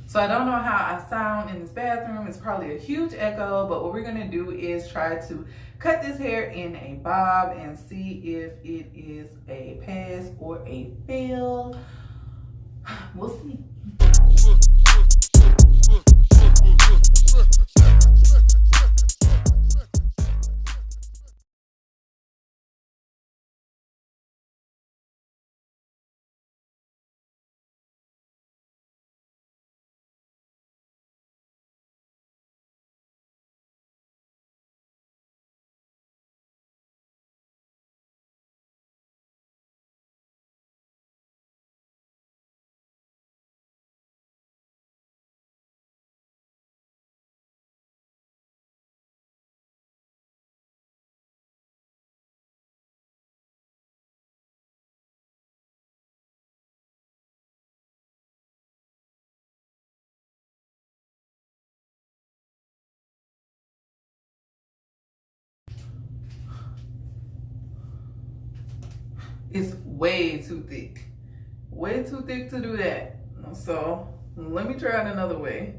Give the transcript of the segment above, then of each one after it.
So I don't know how I sound in this bathroom. It's probably a huge echo, but what we're gonna do is try to cut this hair in a bob and see if it is a pass or a fail. We'll see. It's way too thick. Way too thick to do that. So let me try it another way.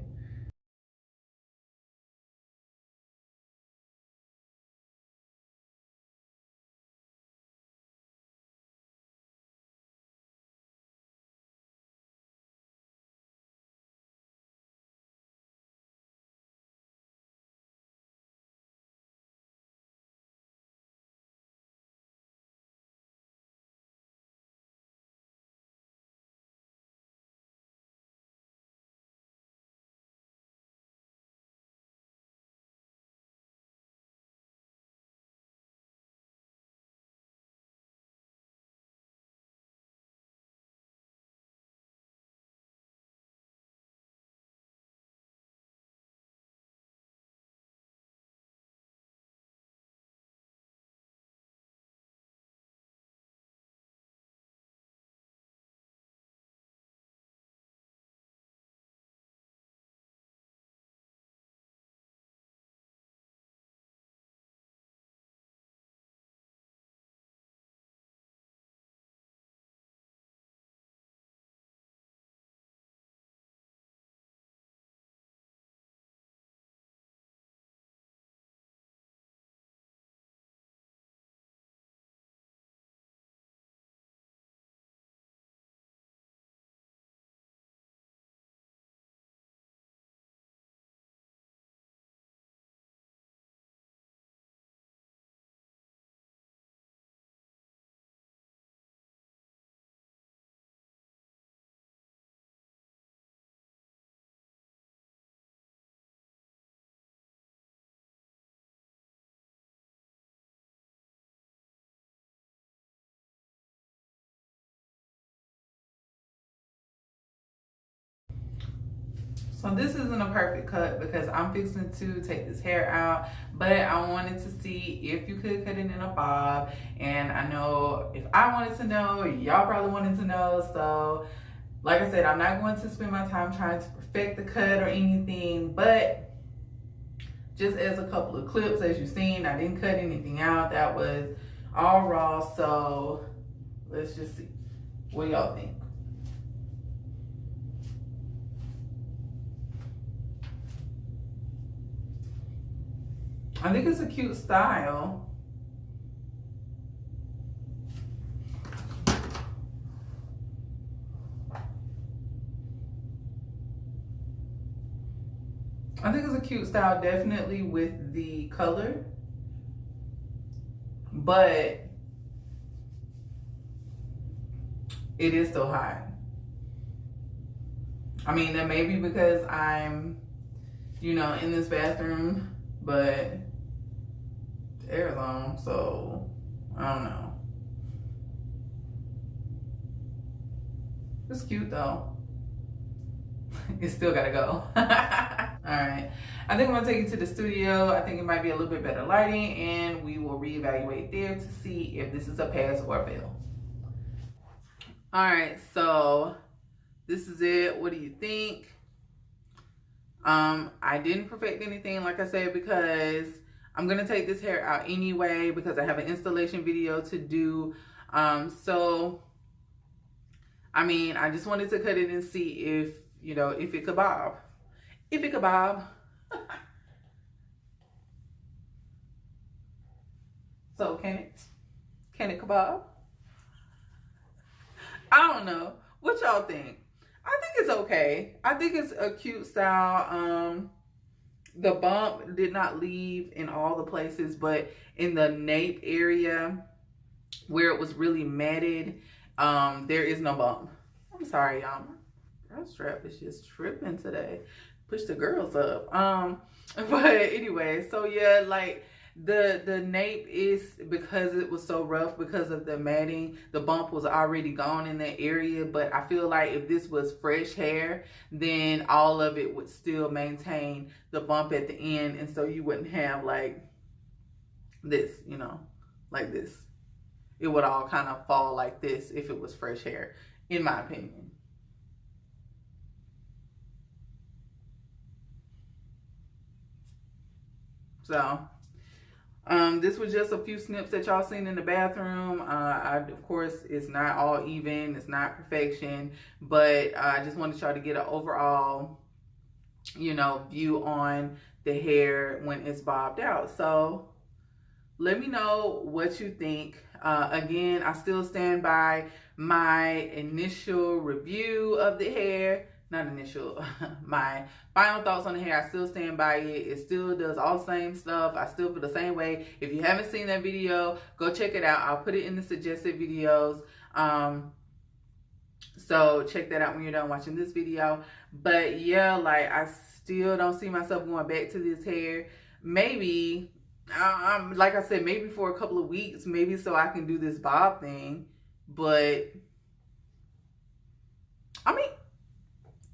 So this isn't a perfect cut because I'm fixing to take this hair out, but I wanted to see if you could cut it in a bob. And I know if I wanted to know, y'all probably wanted to know. So like I said, I'm not going to spend my time trying to perfect the cut or anything, but just as a couple of clips, as you've seen, I didn't cut anything out. That was all raw. So let's just see. What do y'all think? I think it's a cute style. I think it's a cute style, definitely with the color, but it is still hot. I mean, that may be because I'm, you know, in this bathroom, but the air's on, so I don't know. It's cute though. It's still gotta go. All right, I think I'm gonna take it to the studio. I think it might be a little bit better lighting, and we will reevaluate there to see if this is a pass or a fail. All right, so this is it. What do you think? I didn't perfect anything, like I said, because I'm gonna take this hair out anyway because I have an installation video to do. So I mean, I just wanted to cut it and see if you know, if it could bob. If it could bob. So can it? Can it kebab? I don't know. What y'all think? I think it's okay. I think it's a cute style. The bump did not leave in all the places, but in the nape area where it was really matted, there is no bump. I'm sorry, y'all. My girl strap is just tripping today. Push the girls up. But anyway, so yeah, like the nape is, because it was so rough because of the matting, the bump was already gone in that area. But I feel like if this was fresh hair, then all of it would still maintain the bump at the end, and so you wouldn't have like this, you know, like this. It would all kind of fall like this if it was fresh hair, in my opinion. So this was just a few snips that y'all seen in the bathroom. Of course, it's not all even, it's not perfection, but I just wanted y'all to get an overall, you know, view on the hair when it's bobbed out. So let me know what you think. Again, I still stand by my initial review of the hair. Not initial, my final thoughts on the hair. I still stand by it. It still does all the same stuff. I still feel the same way. If you haven't seen that video, go check it out. I'll put it in the suggested videos. So check that out when you're done watching this video. But yeah, like I still don't see myself going back to this hair. Maybe, like I said, maybe for a couple of weeks, maybe so I can do this bob thing. But I mean,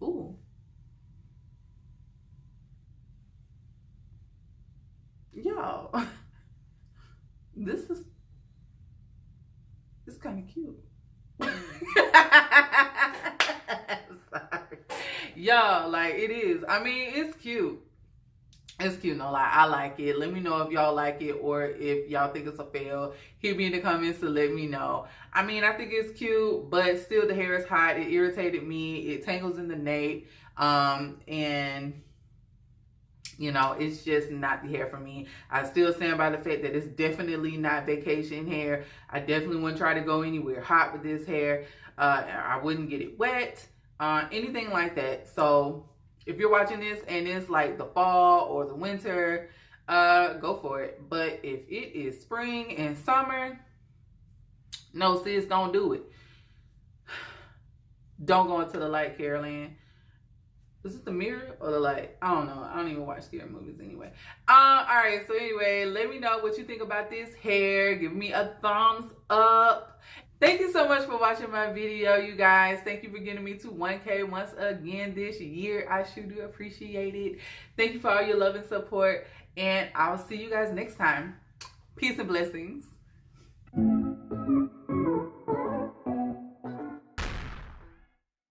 ooh. Y'all, it's kind of cute. Sorry. Y'all, like it is. I mean, it's cute. It's cute, no lie. I like it. Let me know if y'all like it or if y'all think it's a fail. Hit me in the comments to let me know. I mean, I think it's cute, but still the hair is hot. It irritated me. It tangles in the nape. And you know, it's just not the hair for me. I still stand by the fact that it's definitely not vacation hair. I definitely wouldn't try to go anywhere hot with this hair. I wouldn't get it wet, anything like that. So if you're watching this and it's like the fall or the winter, go for it. But if it is spring and summer, no sis, don't do it. Don't go into the light, Caroline. Is it the mirror or the light? I don't know. I don't even watch scary movies anyway. Alright, so anyway, let me know what you think about this hair. Give me a thumbs up. Thank you so much for watching my video, you guys. Thank you for getting me to 1K once again this year. I sure do appreciate it. Thank you for all your love and support. And I'll see you guys next time. Peace and blessings.